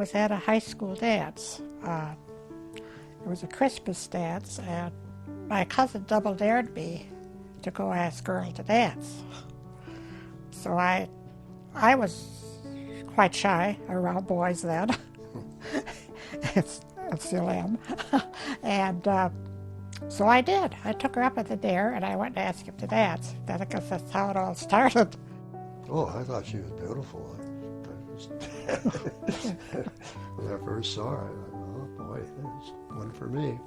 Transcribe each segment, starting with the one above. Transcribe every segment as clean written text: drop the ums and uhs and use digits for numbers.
was at a high school dance. It was a Christmas dance, and my cousin double-dared me to go ask Earl to dance. So I was quite shy around boys then. I still am. And so I did. I took her up at the dare, and I went and asked him to dance. Then I guess that's how it all started. Oh, I thought she was beautiful. When I first saw her, I thought, oh boy, there's one for me.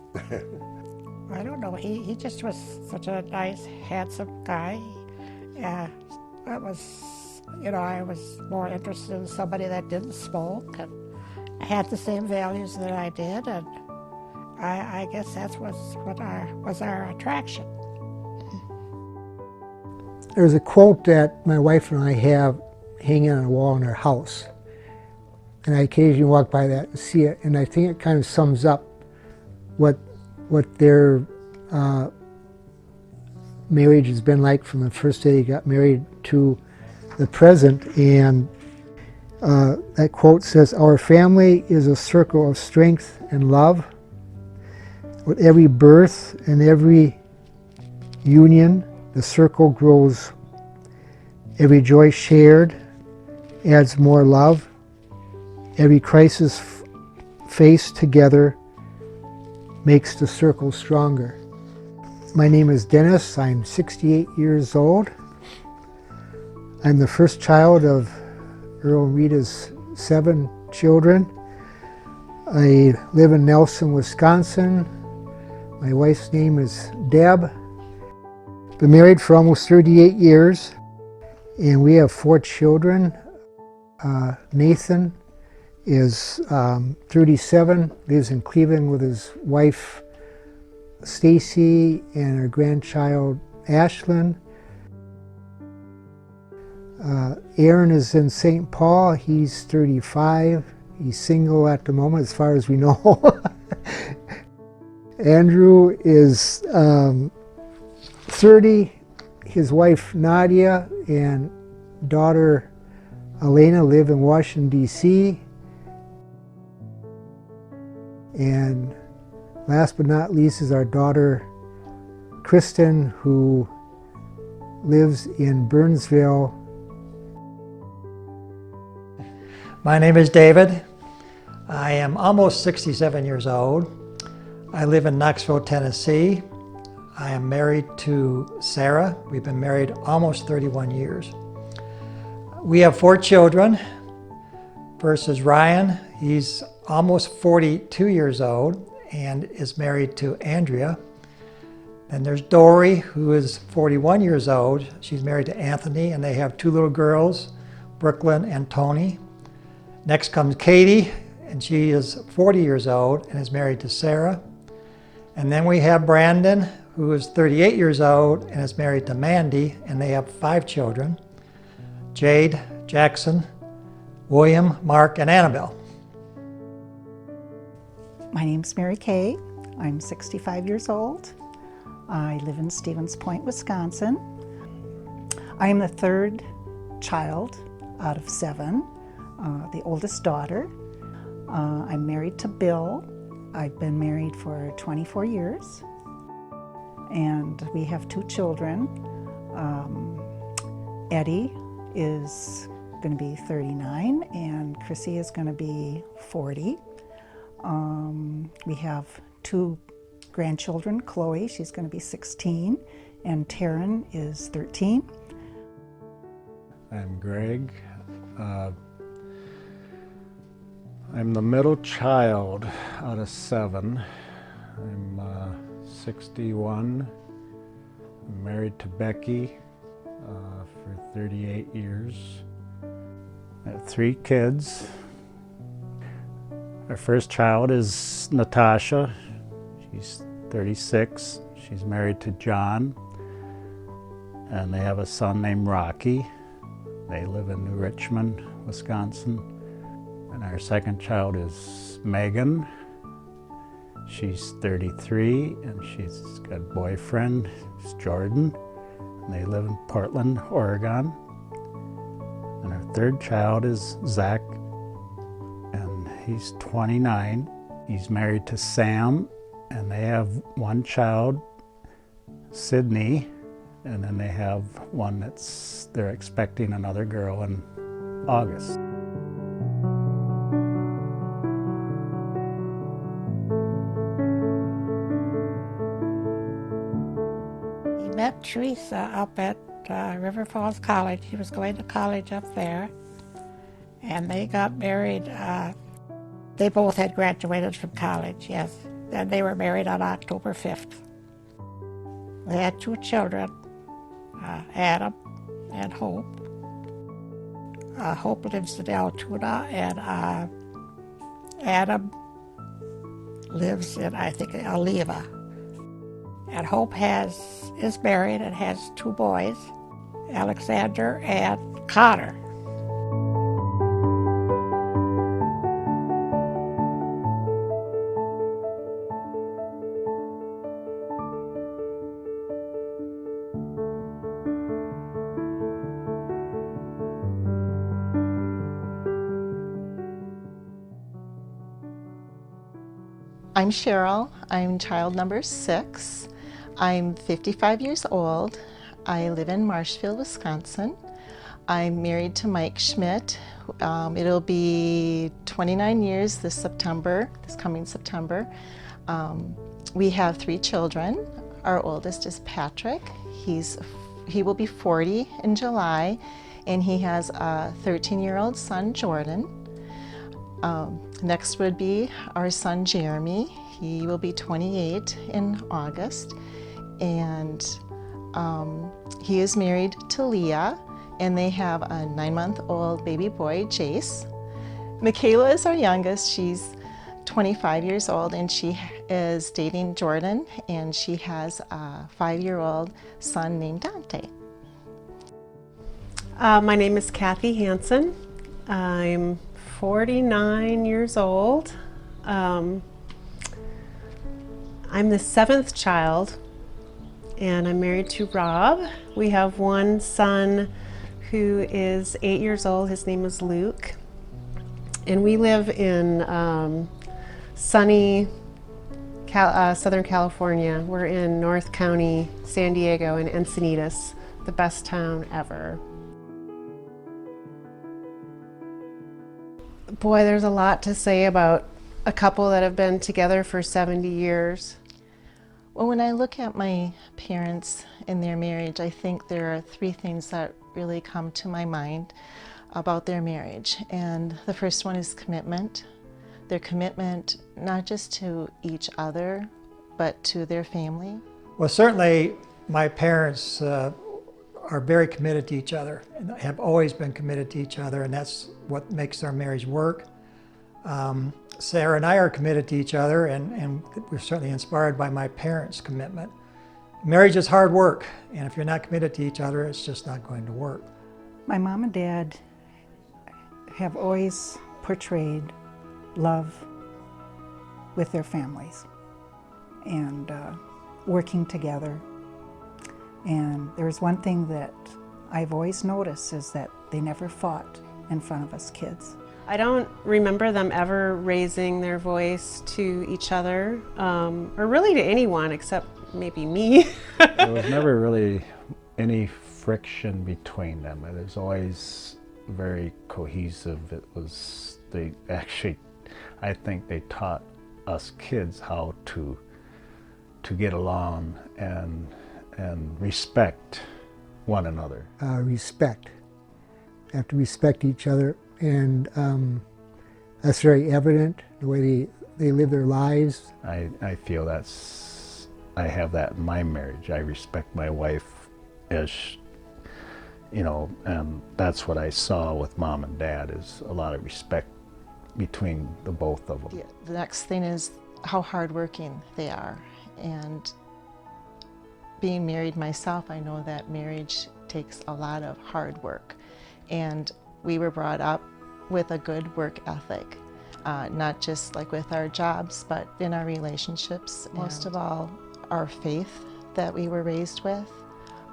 I don't know. He just was such a nice, handsome guy. It was, I was more interested in somebody that didn't smoke and had the same values that I did, and I guess that's what was our attraction. There's a quote that my wife and I have hanging on a wall in our house, and I occasionally walk by that and see it, and I think it kind of sums up what their marriage has been like from the first day they got married to the present. And that quote says, "Our family is a circle of strength and love. With every birth and every union, the circle grows. Every joy shared adds more love. Every crisis faced together makes the circle stronger." My name is Dennis. I'm 68 years old. I'm the first child of Earl and Rita's 7 children. I live in Nelson, Wisconsin. My wife's name is Deb. Been married for almost 38 years, and we have 4 children. Nathan is 37, lives in Cleveland with his wife Stacy and our grandchild Ashlyn. Aaron is in St. Paul. He's 35. He's single at the moment, as far as we know. Andrew is 30. His wife Nadia and daughter Elena live in Washington, D.C. And last but not least is our daughter Kristen, who lives in Burnsville. My name is David. I am almost 67 years old. I live in Knoxville, Tennessee. I am married to Sarah. We've been married almost 31 years. We have 4 children. First is Ryan. He's almost 42 years old and is married to Andrea. And there's Dory, who is 41 years old. She's married to Anthony, and they have 2 little girls, Brooklyn and Tony. Next comes Katie, and she is 40 years old and is married to Sarah. And then we have Brandon, who is 38 years old and is married to Mandy, and they have 5 children, Jade, Jackson, William, Mark, and Annabelle. My name's Mary Kay. I'm 65 years old. I live in Stevens Point, Wisconsin. I am the 3rd child out of 7, the oldest daughter. I'm married to Bill. I've been married for 24 years, and we have 2 children. Eddie is going to be 39, and Chrissy is going to be 40. We have 2 grandchildren. Chloe, she's going to be 16, and Taryn is 13. I'm Greg. I'm the middle child out of 7. I'm 61. I'm married to Becky for 38 years. I have 3 kids. Our first child is Natasha. She's 36. She's married to John, and they have a son named Rocky. They live in New Richmond, Wisconsin. And our second child is Megan. She's 33, and she's got a boyfriend, it's Jordan. And they live in Portland, Oregon. And our third child is Zach, and He's 29. He's married to Sam, and they have one child, Sydney, and then they have one they're expecting another girl in August. He met Teresa up at River Falls College. He was going to college up there, and they got married. They both had graduated from college, yes, and they were married on October 5th. They had 2 children, Adam and Hope. Hope lives in Altoona, and Adam lives in, I think, Oliva. And Hope is married and has 2 boys, Alexander and Connor. I'm Cheryl. I'm child number 6. I'm 55 years old. I live in Marshfield, Wisconsin. I'm married to Mike Schmidt. It'll be 29 years this coming September. We have 3 children. Our oldest is Patrick. He will be 40 in July, and he has a 13-year-old son, Jordan. Next would be our son Jeremy. He will be 28 in August, and he is married to Leah, and they have a 9-month-old baby boy, Jace. Michaela is our youngest. She's 25 years old, and she is dating Jordan, and she has a 5-year-old son named Dante. My name is Kathy Hansen. I'm 49 years old. I'm the 7th child, and I'm married to Rob. We have one son who is 8 years old. His name is Luke. And we live in sunny Southern California. We're in North County, San Diego, and Encinitas, the best town ever. Boy, there's a lot to say about a couple that have been together for 70 years. Well, when I look at my parents and their marriage, I think there are 3 things that really come to my mind about their marriage. And the first one is commitment. Their commitment not just to each other, but to their family. Well, certainly my parents are very committed to each other and have always been committed to each other, and that's what makes our marriage work. Sarah and I are committed to each other, and we're certainly inspired by my parents' commitment. Marriage is hard work, and if you're not committed to each other, it's just not going to work. My mom and dad have always portrayed love with their families and working together. And there's one thing that I've always noticed is that they never fought in front of us kids. I don't remember them ever raising their voice to each other, or really to anyone except maybe me. There was never really any friction between them. It was always very cohesive. I think they taught us kids how to get along and respect one another. Respect. They have to respect each other, and that's very evident the way they live their lives. I feel I have that in my marriage. I respect my wife as, and that's what I saw with Mom and Dad, is a lot of respect between the both of them. Yeah, the next thing is how hardworking they are. And being married myself, I know that marriage takes a lot of hard work. And we were brought up with a good work ethic, not just like with our jobs, but in our relationships. Most of all, our faith that we were raised with.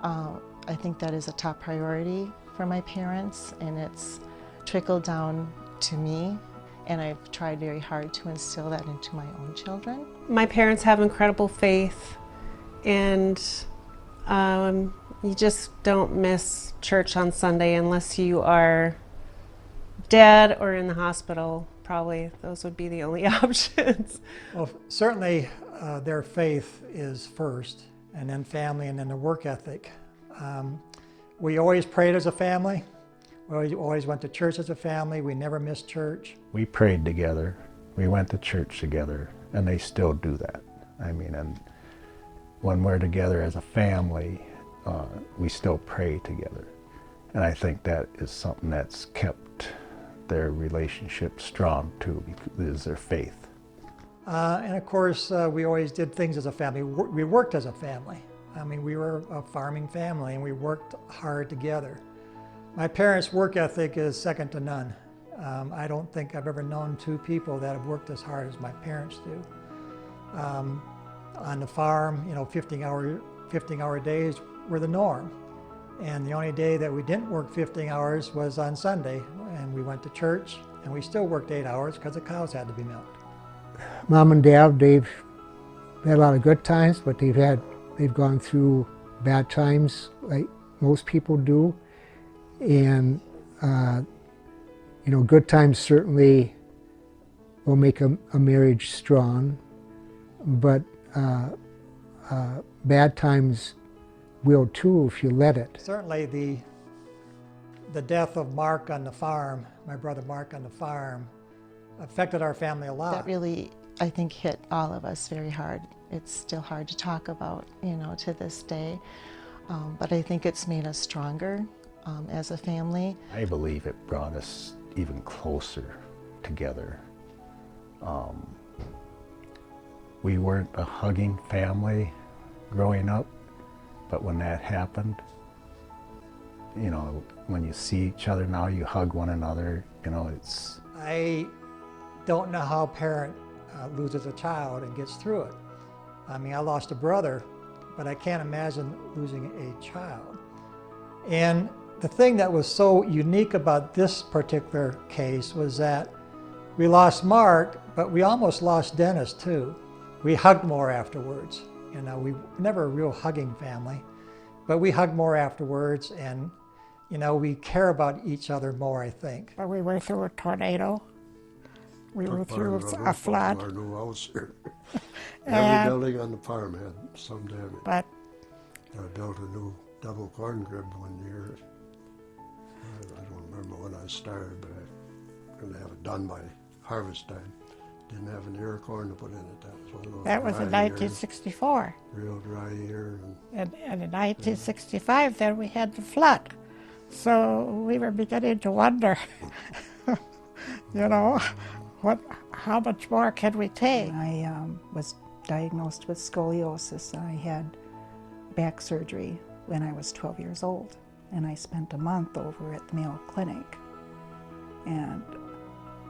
I think that is a top priority for my parents, and it's trickled down to me. and I've tried very hard to instill that into my own children. My parents have incredible faith, and you just don't miss church on Sunday unless you are dead or in the hospital. Probably those would be the only options. Well, certainly their faith is first, and then family, and then the work ethic. We always prayed as a family. We always went to church as a family. We never missed church. We prayed together. We went to church together, and they still do that. I mean, and when we're together as a family, we still pray together. And I think that is something that's kept their relationship strong too, is their faith. And of course, we always did things as a family. We worked as a family. I mean, we were a farming family, and we worked hard together. My parents' work ethic is second to none. I don't think I've ever known two people that have worked as hard as my parents do. On the farm, 15-hour days were the norm. And the only day that we didn't work 15 hours was on Sunday, and we went to church, and we still worked 8 hours because the cows had to be milked. Mom and Dad, they've had a lot of good times, but they've gone through bad times like most people do. And, good times certainly will make a marriage strong, but bad times will too if you let it. Certainly the death of Mark on the farm, my brother Mark on the farm, affected our family a lot. That really, I think, hit all of us very hard. It's still hard to talk about, to this day. But I think it's made us stronger as a family. I believe it brought us even closer together. We weren't a hugging family growing up, but when that happened, when you see each other now, you hug one another, it's... I don't know how a parent loses a child and gets through it. I mean, I lost a brother, but I can't imagine losing a child. And the thing that was so unique about this particular case was that we lost Mark, but we almost lost Dennis too. We hugged more afterwards. We were never a real hugging family, but we hugged more afterwards, and we care about each other more, I think. But we went through a tornado. We were Took part through of the a roof off flood. Our new house here. And- Every building on the farm had some damage. But I built a new double corn crib one year. I don't remember when I started, but I going to have it done by harvest time. Didn't have an ear of corn to put in it. That was one of those that was in dry years, 1964. real dry year. And in 1965, then we had the flood. So we were beginning to wonder, how much more can we take? I was diagnosed with scoliosis. I had back surgery when I was 12 years old, and I spent a month over at the Mayo Clinic. And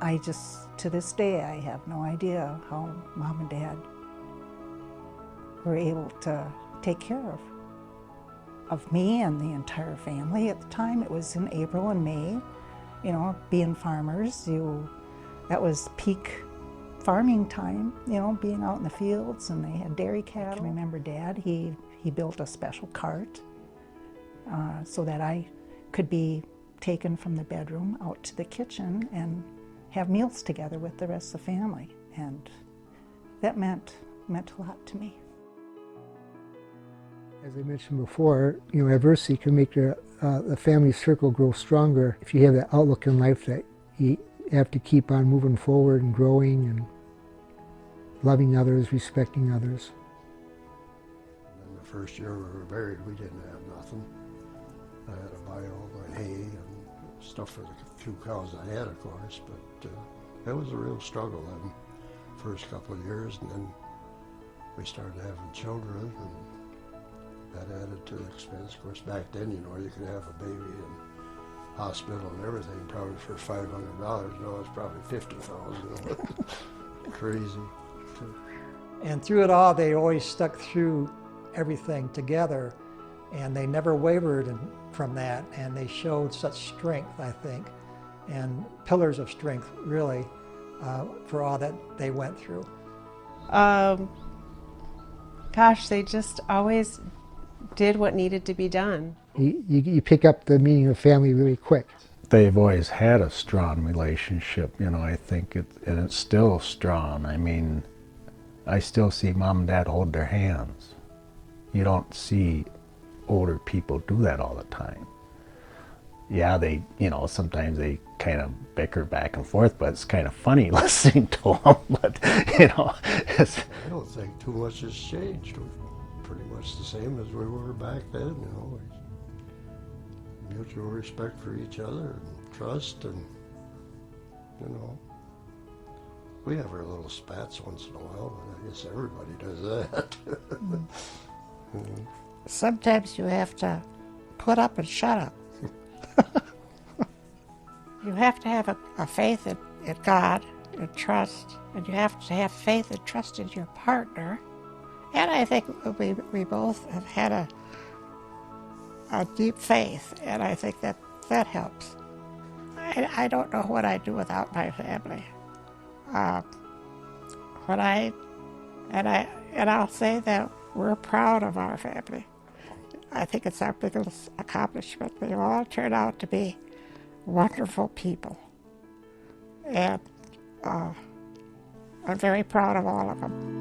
I just, to this day, I have no idea how Mom and Dad were able to take care of me and the entire family. At the time, it was in April and May. Being farmers, that was peak farming time, being out in the fields, and they had dairy cattle. I remember Dad, he built a special cart so that I could be taken from the bedroom out to the kitchen and have meals together with the rest of the family. And that meant a lot to me. As I mentioned before, adversity can make the family circle grow stronger if you have that outlook in life that you have to keep on moving forward and growing and loving others, respecting others. And the first year we were married, we didn't have nothing. I had to buy all my hay and stuff for the few cows I had, of course, but it was a real struggle them first couple of years, and then we started having children, and that added to the expense. Of course, back then, you could have a baby in hospital and everything probably for $500. Now it's probably $50,000. Crazy. And through it all, they always stuck through everything together, and they never wavered from that, and they showed such strength, I think, and pillars of strength, really, for all that they went through? Gosh, they just always did what needed to be done. You pick up the meaning of family really quick. They've always had a strong relationship, you know, I think, and it's still strong. I mean, I still see mom and dad hold their hands. You don't see older people do that all the time. Yeah, they, you know, sometimes they kind of bicker back and forth, but it's kind of funny listening to them. But, you know, I don't think too much has changed. We're pretty much the same as we were back then, you know. Mutual respect for each other and trust, and, you know, we have our little spats once in a while, but I guess everybody does that. Sometimes you have to put up and shut up. You have to have a faith in God and trust, and you have to have faith and trust in your partner. And I think we both have had a deep faith, and I think that helps. I don't know what I'd do without my family. I'll say that we're proud of our family. I think it's our biggest accomplishment. They all turn out to be wonderful people, and I'm very proud of all of them.